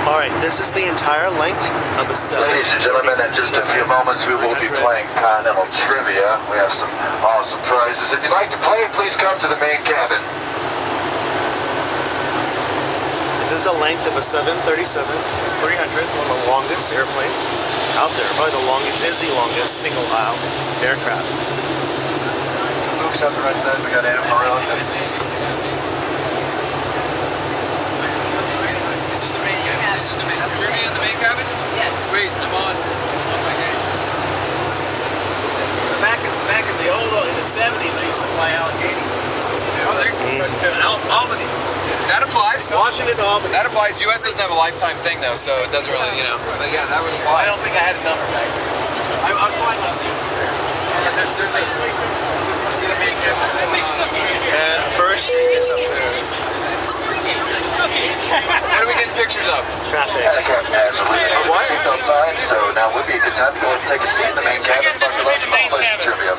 Alright, this is the entire length of the 7. Ladies and gentlemen, in just a few moments we will be playing Continental Trivia. We have some awesome prizes. If you'd like to play, please come to the main cabin. This is the length of a 737-300, one of the longest airplanes out there. Probably the longest, is the longest single aisle aircraft. Luke's on the right side, we got Adam Morello. This is the main cabin. Trivia in the main cabin? Yes. Sweet, I'm on my game. Back in the old, in the 70s, I used to fly Allegheny. Oh, there. To Albany. That applies. Washington to Albany. That applies. US doesn't have a lifetime thing though, so it doesn't really, you know. But yeah, that would apply. I don't think I had a number back then. I was flying on scene. Yeah, there's a main cabin. And first is up there. What are we getting pictures of? Traffic. And the captain has a What? seatbelt sign, so now would be a good time to go and take a seat in the main cabin. Buckle up and play some trivia.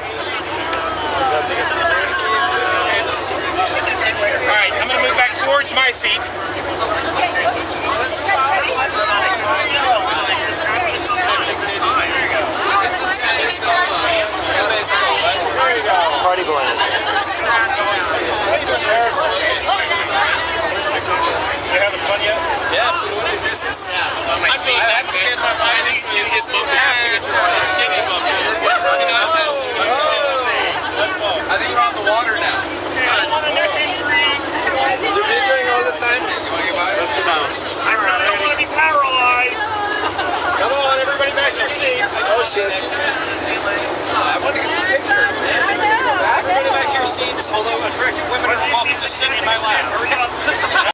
Alright, I'm going to move back towards my seat. Party going. You having fun yet? Yeah, absolutely. I'm going back to get my mind into it. You have to get your mind into it. I think we're on the water now. You're videoing all the time? You want to get by? That's the bounce. I don't want to be paralyzed. Come on, everybody back to your seats. Oh, shit. I want to get some pictures. Everybody back to your seats, although attractive women are welcome to sit in my lap.